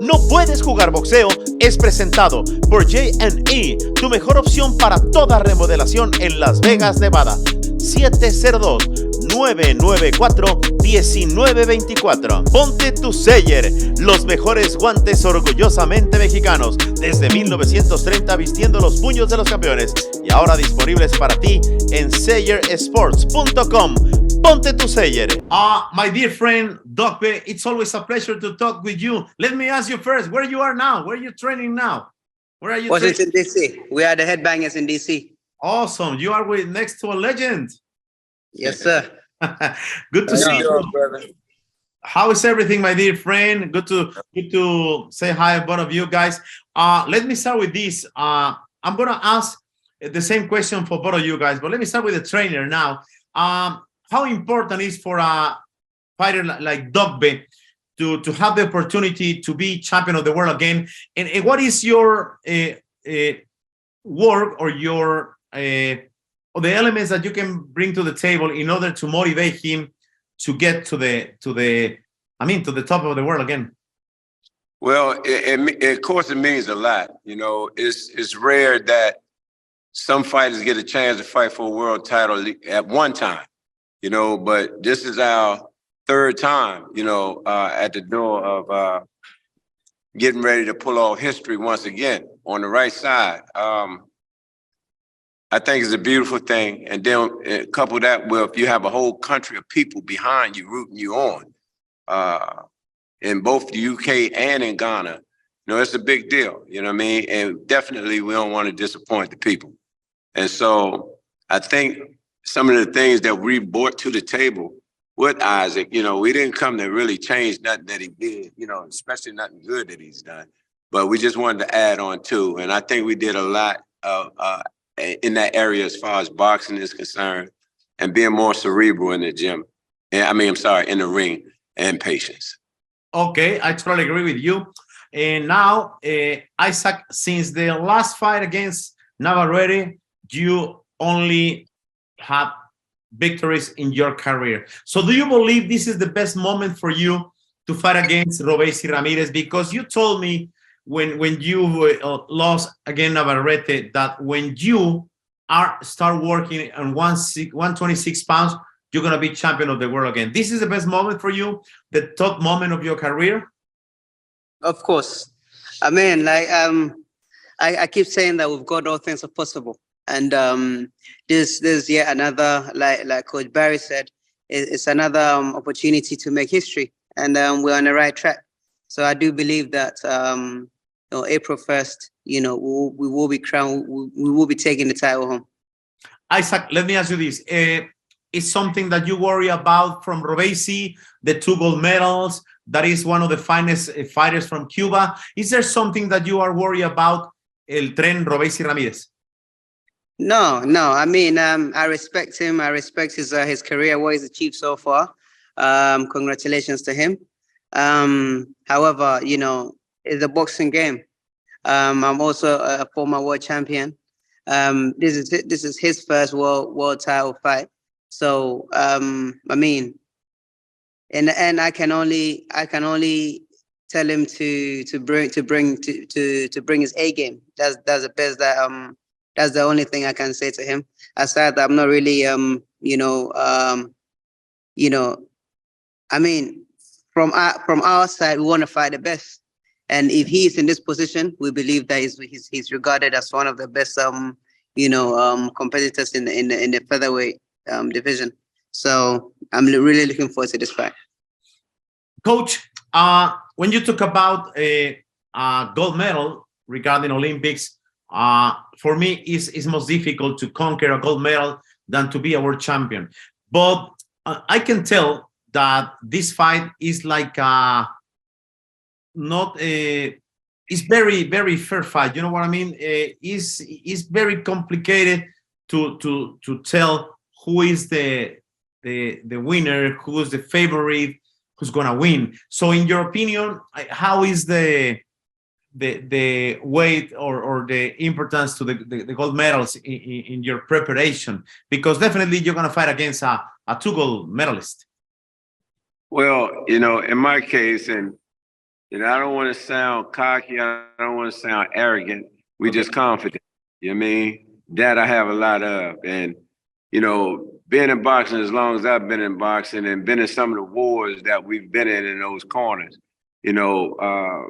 No puedes jugar boxeo es presentado por J&E, tu mejor opción para toda remodelación en Las Vegas, Nevada. 702-994-1924. Ponte tu Seller, los mejores guantes orgullosamente mexicanos, desde 1930 vistiendo los puños de los campeones y ahora disponibles para ti en sellersports.com. Ponte tu Seller. My dear friend Dogbe, it's always a pleasure to talk with you. Let me ask you first, where you are now? Where are you training now? Where are you? Washington, D.C. We are the headbangers in D.C. Awesome. You are with next to a legend. Yes, sir. Good to see you. Brother. How is everything, my dear friend? Good to say hi, both of you guys. Let me start with this. I'm gonna ask the same question for both of you guys, but let me start with the trainer now. How important is for a fighter like Dogbe to have the opportunity to be champion of the world again? And what is your work or your or the elements that you can bring to the table in order to motivate him to get to the top of the world again? Well, of course, it means a lot. You know, it's rare that some fighters get a chance to fight for a world title at one time. You know, but this is our third time, you know, at the door of getting ready to pull off history once again on the right side. I think it's a beautiful thing. And then couple that with you have a whole country of people behind you, rooting you on, in both the UK and in Ghana. You know, it's a big deal, you know what I mean? And definitely we don't want to disappoint the people. And so I think some of the things that we brought to the table with Isaac, you know, we didn't come to really change nothing that he did, you know, especially nothing good that he's done. But we just wanted to add on too. And I think we did a lot in that area as far as boxing is concerned and being more cerebral in the gym. And in the ring, and patience. Okay, I totally agree with you. And now, Isaac, since the last fight against Navarrete, you only have victories in your career. So do you believe this is the best moment for you to fight against Robeisy Ramírez? Because you told me when you lost against Navarrete that when you start working on 126 pounds, you're going to be champion of the world again. This is the best moment for you, the top moment of your career? Of course. I mean, like, I keep saying that with God, all things are possible. And there's yet another, like Coach Barry said, it's another opportunity to make history, and we're on the right track. So I do believe that April 1st, you know, we will be crowned, we will be taking the title home. Isaac, let me ask you this: is something that you worry about from Robeisy, the 2 gold medals? That is one of the finest fighters from Cuba. Is there something that you are worried about, El Tren Robeisy Ramírez? No. I mean, I respect him. I respect his career, what he's achieved so far. Congratulations to him. However, you know, it's a boxing game. I'm also a former world champion. This is his first world title fight. So, I mean, in the end, I can only tell him to bring his A game. That's the best that That's the only thing I can say to him. Aside that, I'm not really, I mean, from our side, we want to fight the best. And if he is in this position, we believe that he's regarded as one of the best, competitors in the featherweight division. So I'm really looking forward to this fight. Coach, when you talk about a gold medal regarding Olympics, for me, it's most difficult to conquer a gold medal than to be a world champion. But I can tell that this fight is like it's very, very fair fight. You know what I mean? It's very complicated to tell who is the winner, who is the favorite, who's gonna win. So, in your opinion, how is the weight or the importance to the gold medals in your preparation? Because definitely you're going to fight against a 2 gold medalist. Well, you know, in my case, and You know, I don't want to sound cocky. I don't want to sound arrogant. We just confident. You know what I mean? That I have a lot of. And, you know, being in boxing as long as I've been in boxing and been in some of the wars that we've been in those corners, you know,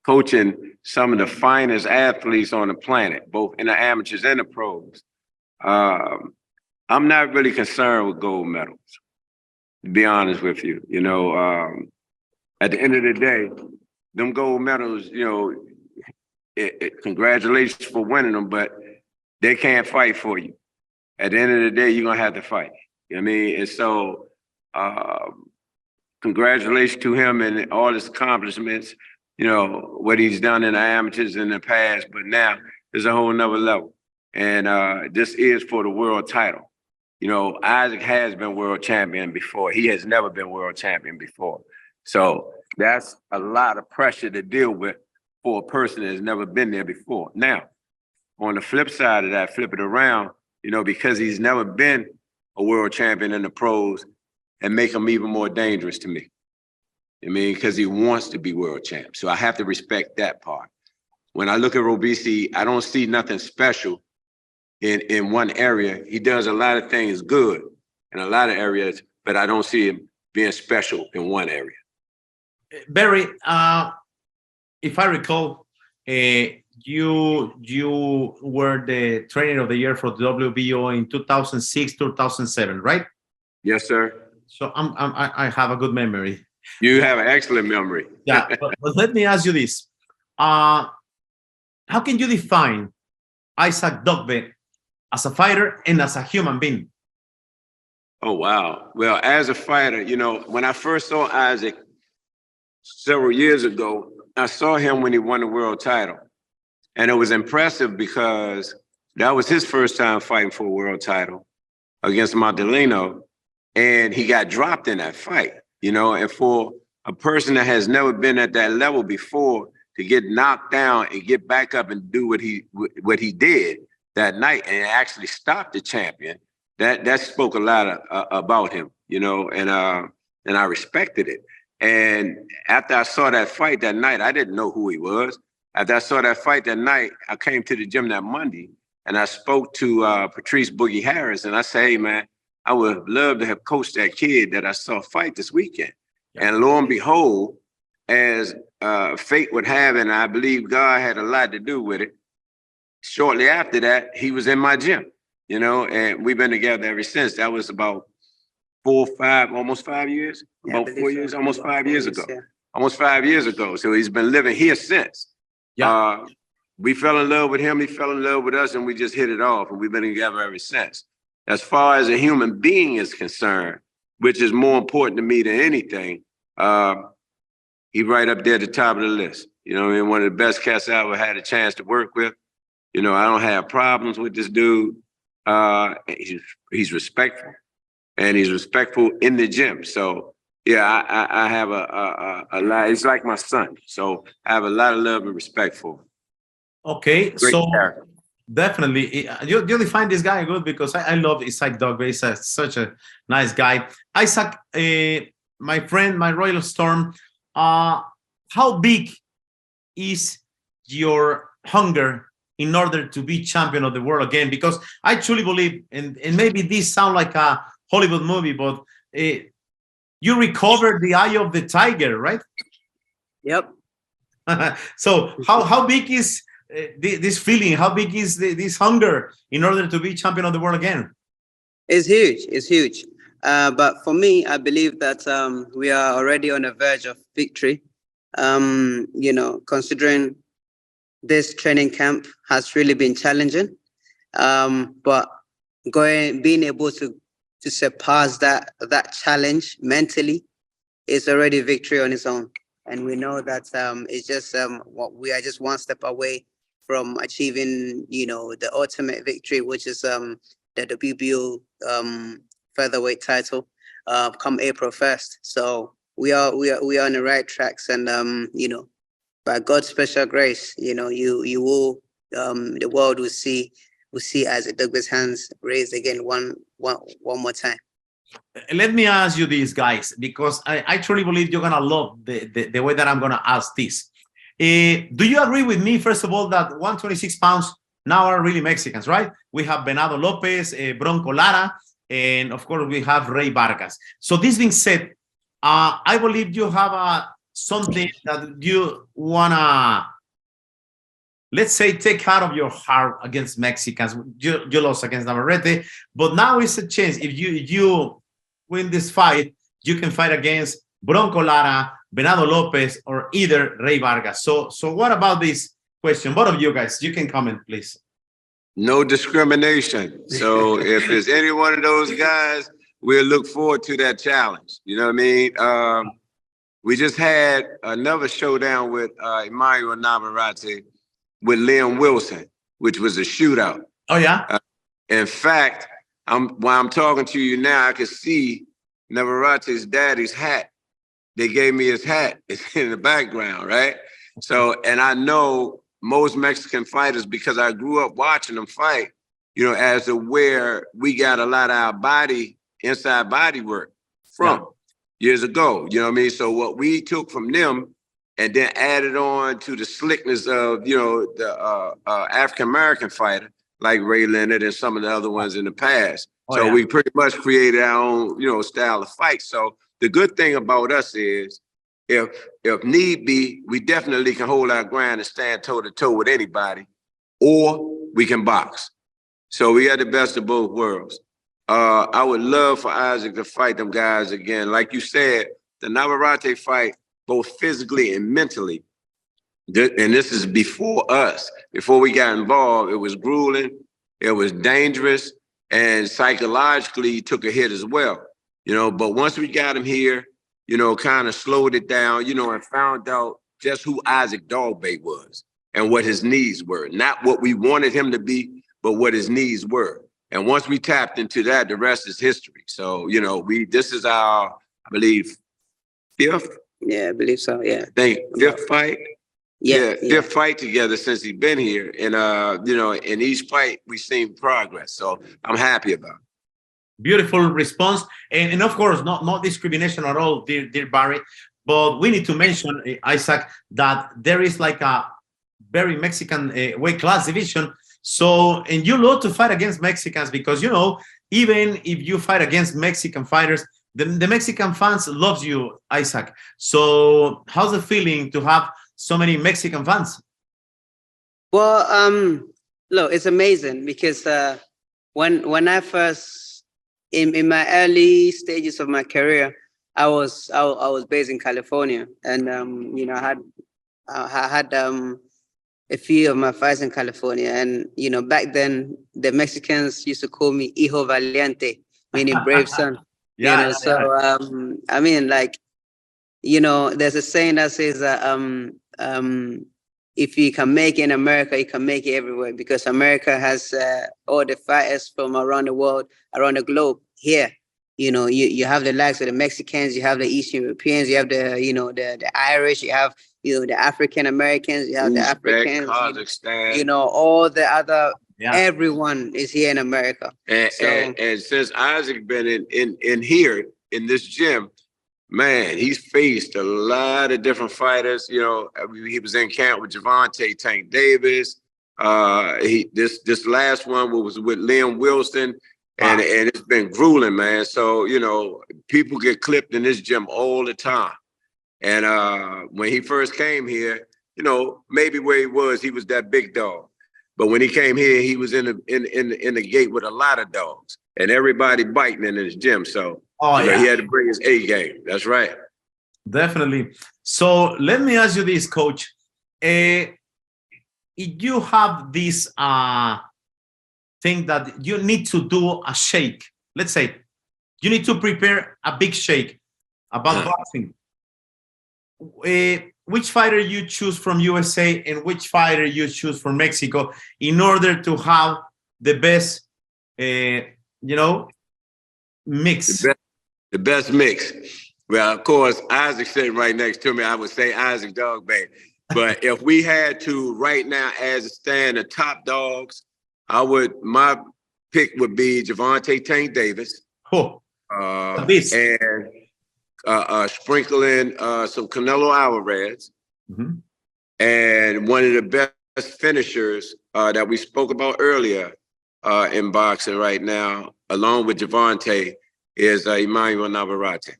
coaching some of the finest athletes on the planet, both in the amateurs and the pros. I'm not really concerned with gold medals, to be honest with you. You know, at the end of the day, them gold medals, you know, congratulations for winning them, but they can't fight for you. At the end of the day, you're gonna have to fight. You know what I mean? And so, congratulations to him and all his accomplishments, you know, what he's done in the amateurs in the past, but now there's a whole nother level. And this is for the world title. You know, Isaac has been world champion before. He has never been world champion before. So that's a lot of pressure to deal with for a person that has never been there before. Now, on the flip side of that, flip it around, you know, because he's never been a world champion in the pros, and make him even more dangerous to me. I mean, because he wants to be world champ. So I have to respect that part. When I look at Robeisy, I don't see nothing special in one area. He does a lot of things good in a lot of areas, but I don't see him being special in one area. Barry, if I recall, you were the trainer of the year for the WBO in 2006, 2007, right? Yes, sir. So I have a good memory. You have an excellent memory. Yeah, but let me ask you this. How can you define Isaac Dogbe as a fighter and as a human being? Oh, wow. Well, as a fighter, you know, when I first saw Isaac several years ago, I saw him when he won the world title. And it was impressive because that was his first time fighting for a world title against Magdaleno. And he got dropped in that fight, you know, and for a person that has never been at that level before to get knocked down and get back up and do what he did that night and actually stop the champion, that spoke a lot about him, you know, and I respected it. And after I saw that fight that night, I didn't know who he was. After I saw that fight that night, I came to the gym that Monday and I spoke to Patrice Boogie Harris and I said, hey, man, I would love to have coached that kid that I saw fight this weekend. Yeah. And lo and behold, as fate would have it, and I believe God had a lot to do with it, shortly after that, he was in my gym, you know, and we've been together ever since. That was about almost 5 years, yeah, about 4 years, almost 5 years ago. Yeah. Almost 5 years ago. So he's been living here since. Yeah. We fell in love with him, he fell in love with us, and we just hit it off, and we've been together ever since. As far as a human being is concerned, which is more important to me than anything, he's right up there at the top of the list. You know, I mean, one of the best cats I ever had a chance to work with. You know, I don't have problems with this dude. He's respectful, and he's respectful in the gym. So, yeah, I have a lot. It's like my son. So I have a lot of love and respect for him. Okay, Great so character. Definitely, you define this guy good because I love Isaac Dogbe. He's such a nice guy. Isaac, my friend, my Royal Storm, how big is your hunger in order to be champion of the world again? Because I truly believe, and maybe this sounds like a Hollywood movie, but you recovered the eye of the tiger, right? Yep. So how big is this feeling? How big is this hunger in order to be champion of the world again? It's huge. It's huge. But for me, I believe that we are already on the verge of victory. You know, considering this training camp has really been challenging, but being able to surpass that challenge mentally is already victory on its own. And we know that it's just what we are just one step away from achieving, you know, the ultimate victory, which is the WBO featherweight title come April 1st. So we are on the right tracks, and you know, by God's special grace, you know, you will the world will see Isaac Dogbe's hands raised again one more time. let me ask you this, guys, because I truly believe you're gonna love the way that I'm gonna ask this. Do you agree with me, first of all, that 126 pounds now are really Mexicans, right? We have Venado Lopez, Bronco Lara, and of course we have Rey Vargas. So this being said, I believe you have something that you wanna, let's say, take out of your heart against Mexicans. You lost against Navarrete, but now it's a chance. If you win this fight, you can fight against Bronco Lara, Venado Lopez, or either Rey Vargas. So what about this question? Both of you guys, you can comment, please. No discrimination. So if there's any one of those guys, we'll look forward to that challenge. You know what I mean? We just had another showdown with Emmanuel Navarrete with Liam Wilson, which was a shootout. Oh, yeah? In fact, while I'm talking to you now, I can see Navarrete's daddy's hat. They gave me his hat. It's in the background, right? So, and I know most Mexican fighters, because I grew up watching them fight, you know, as to where we got a lot of our inside body work from years ago, you know what I mean? So what we took from them and then added on to the slickness of, you know, the African-American fighter, like Ray Leonard and some of the other ones in the past. So we pretty much created our own, you know, style of fight. So the good thing about us is, if need be, we definitely can hold our ground and stand toe-to-toe with anybody, or we can box. So we had the best of both worlds. I would love for Isaac to fight them guys again. Like you said, the Navarrete fight, both physically and mentally, and this is before us, before we got involved, it was grueling, it was dangerous, and psychologically took a hit as well. You know, but once we got him here, you know, kind of slowed it down, you know, and found out just who Isaac Dagbay was and what his needs were. Not what we wanted him to be, but what his needs were. And once we tapped into that, the rest is history. So, you know, this is our, I believe, fifth? Yeah, I believe so, yeah. Fifth fight? Yeah. Fifth fight together since he's been here. And, you know, in each fight, we've seen progress. So I'm happy about it. Beautiful response. And of course, not discrimination at all, dear Barry. But we need to mention, Isaac, that there is like a very Mexican weight class division. So, and you love to fight against Mexicans because, you know, even if you fight against Mexican fighters, the Mexican fans loves you, Isaac. So how's the feeling to have so many Mexican fans? Well, look, it's amazing because when I first, in my early stages of my career, I was based in California, and you know, I had a few of my fights in California, and you know, back then the Mexicans used to call me Hijo Valiente, meaning brave son. I mean, like, you know, there's a saying that says that if you can make it in America, you can make it everywhere, because America has all the fighters from around the world, around the globe here. You know, you have the likes of the Mexicans, you have the Eastern Europeans, you have the, you know, the Irish, you have, you know, the African Americans, you have the Africans, Kazakhstan. you know, all the other, everyone is here in America. And since Isaac been in here in this gym, man, he's faced a lot of different fighters. You know, he was in camp with Gervonta Tank Davis. This last one was with Liam Wilson. And it's been grueling, man. So, you know, people get clipped in this gym all the time. And when he first came here, you know, maybe where he was that big dog. But when he came here, he was in the gate with a lot of dogs, and everybody biting in his gym. So you know, he had to bring his A game. That's right. Definitely. So let me ask you this, Coach. If you have this thing that you need to do a shake, let's say you need to prepare a big shake about boxing, which fighter you choose from USA and which fighter you choose from Mexico in order to have the best, you know, mix? The best mix. Well, of course, Isaac sitting right next to me, I would say Isaac Dagbay. But if we had to right now, as it stands, the top dogs, my pick would be Gervonta Tank Davis. Oh. This. And sprinkle in some Canelo Alvarez. Mhm. And one of the best finishers that we spoke about earlier in boxing right now, along with Javante, is Emmanuel Navarrete.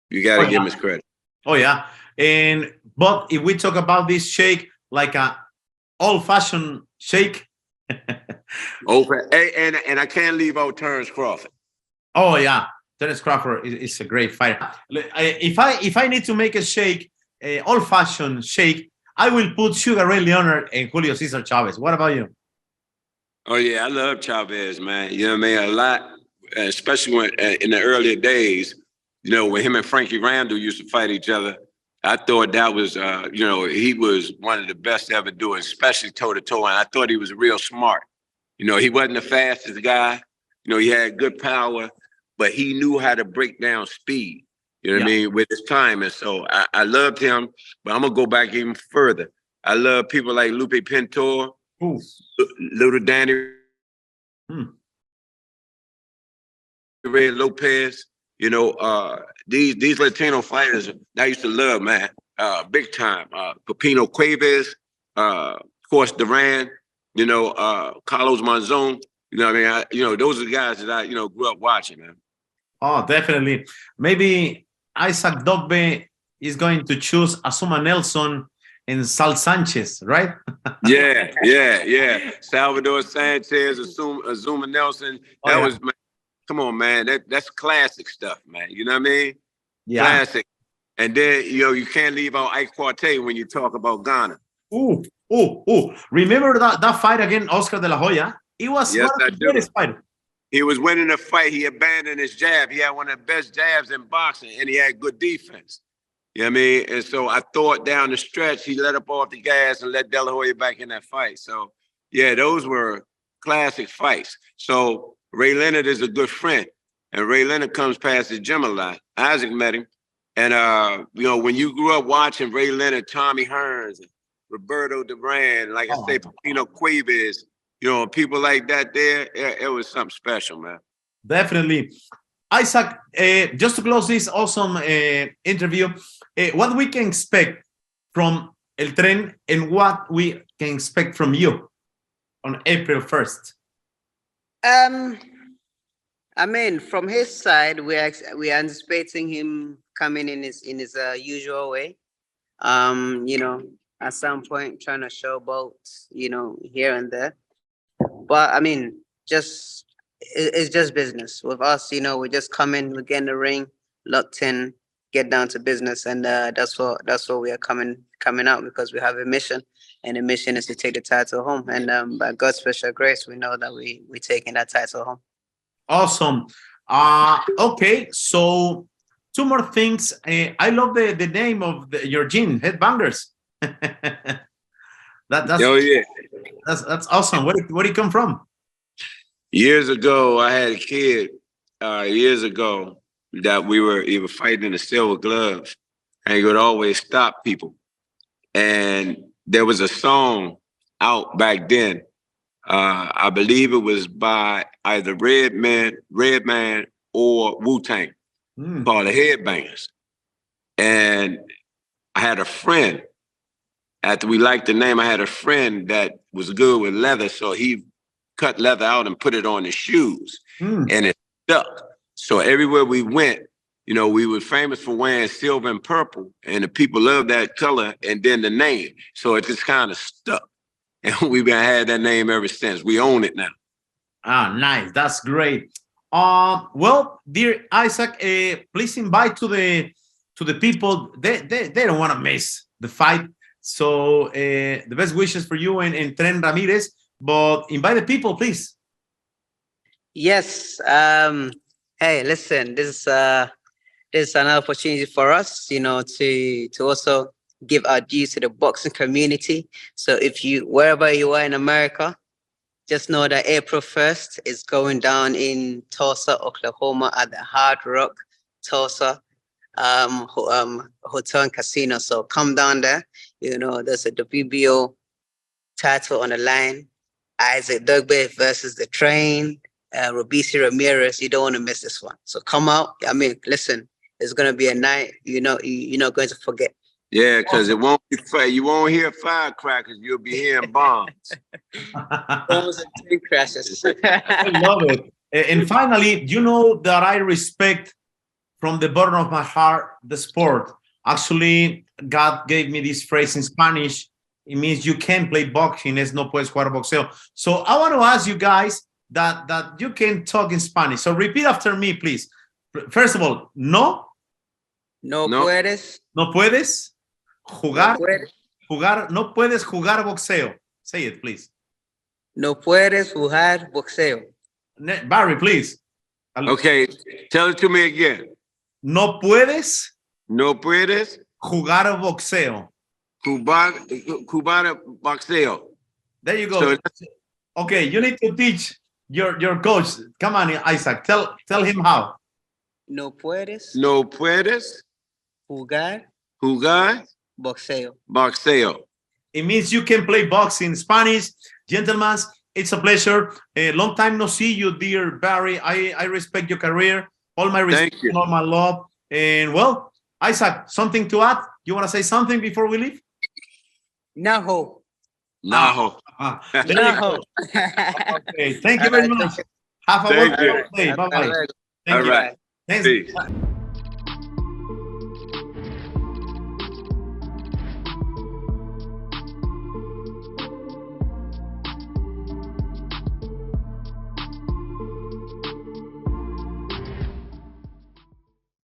You got to give him his credit. Oh yeah, but if we talk about this shake, like a old-fashioned shake. And I can't leave out Terrence Crawford. Oh yeah, Terence Crawford is a great fighter. If I need to make a shake, old-fashioned shake, I will put Sugar Ray Leonard and Julio Cesar Chavez. What about you? Oh yeah, I love Chavez, man. You know what I mean? A lot, especially when in the earlier days, you know, when him and Frankie Randall used to fight each other. I thought that was, you know, he was one of the best to ever do it, especially toe-to-toe. And I thought he was real smart. You know, he wasn't the fastest guy. You know, he had good power, but he knew how to break down speed, you know what I mean, with his time. And so I loved him, but I'm going to go back even further. I love people like Lupe Pintor, Little Danny Ray Lopez. You know, these Latino fighters I used to love, man, big time. Pepino Cuevas, of course, Duran, you know, Carlos Monzon. You know what I mean? Those are the guys that I, grew up watching, man. Oh, definitely. Maybe Isaac Dogbe is going to choose Azuma Nelson and Sal Sanchez, right? Yeah. Salvador Sanchez, Azuma Nelson. That was, man, come on, man. That's classic stuff, man. You know what I mean? Yeah. Classic. And then, you can't leave out Ike Quartet when you talk about Ghana. Ooh. Remember that fight against Oscar de la Hoya? It was one of the greatest fight. He was winning the fight. He abandoned his jab. He had one of the best jabs in boxing, and he had good defense. You know what I mean? And so I thought down the stretch, he let up off the gas and let De La Hoya back in that fight. So, yeah, those were classic fights. So Ray Leonard is a good friend, and Ray Leonard comes past the gym a lot. Isaac met him. And, when you grew up watching Ray Leonard, Tommy Hearns, Roberto Duran, like I say, Pepino Cuevas, people like that there, it was something special, man. Definitely. Isaac, just to close this awesome interview, what we can expect from El Tren and what we can expect from you on April 1st? I mean, from his side, we are anticipating him coming in his usual way. At some point trying to showboat, here and there. But I mean, it's just business with us. We just come in, we get in the ring, locked in, get down to business, and that's what we are coming out, because we have a mission, and the mission is to take the title home. And by God's special grace, we know that we're taking that title home. Awesome. Okay, so two more things. I love the name of your gym, Headbangers. That's awesome. Where did it come from? Years ago, I had a kid. Years ago, that he was fighting in the silver gloves, and he would always stop people. And there was a song out back then. I believe it was by either Redman or Wu-Tang, called the Headbangers. And I had a friend. After we liked the name, I had a friend that was good with leather, so he cut leather out and put it on his shoes, and it stuck. So everywhere we went, we were famous for wearing silver and purple, and the people loved that color and then the name. So it just kind of stuck, and we've had that name ever since. We own it now. Ah, nice. That's great. Well, dear Isaac, please invite to the people. They don't want to miss the fight. So the best wishes for you and Tren Ramírez, but invite the people, please. Yes. Hey, listen, this is an opportunity for us, to also give our dues to the boxing community. So wherever you are in America, just know that April 1st is going down in Tulsa, Oklahoma at the Hard Rock Tulsa Hotel and Casino. So come down there. There's a WBO title on the line. Isaac Dogbe versus the Train. Robeisy Ramírez. You don't want to miss this one. So come out. I mean, listen, it's going to be a night, you're not going to forget. Yeah, because it won't be fire. You won't hear firecrackers. You'll be hearing bombs. Bombs and train crashes. I love it. And finally, you know that I respect from the bottom of my heart the sport. Actually, God gave me this phrase in Spanish. It means you can play boxing, es no puedes jugar boxeo. So I want to ask you guys that you can talk in Spanish. So repeat after me, please. First of all, no puedes jugar, no puedes jugar boxeo. Say it, please. No puedes jugar boxeo. Barry, please. Okay, tell it to me again. No puedes jugar boxeo. Cubana boxeo. There you go. So, okay, you need to teach your coach. Come on, Isaac. Tell him how. No puedes jugar boxeo. It means you can play boxing in Spanish. Gentlemen, it's a pleasure. A long time no see you, dear Barry. I respect your career. All my respect and all my love. And well, Isaac, something to add? You want to say something before we leave? No. Okay, thank you very much. Have a wonderful day. Bye-bye. Thank you. Right. Thanks.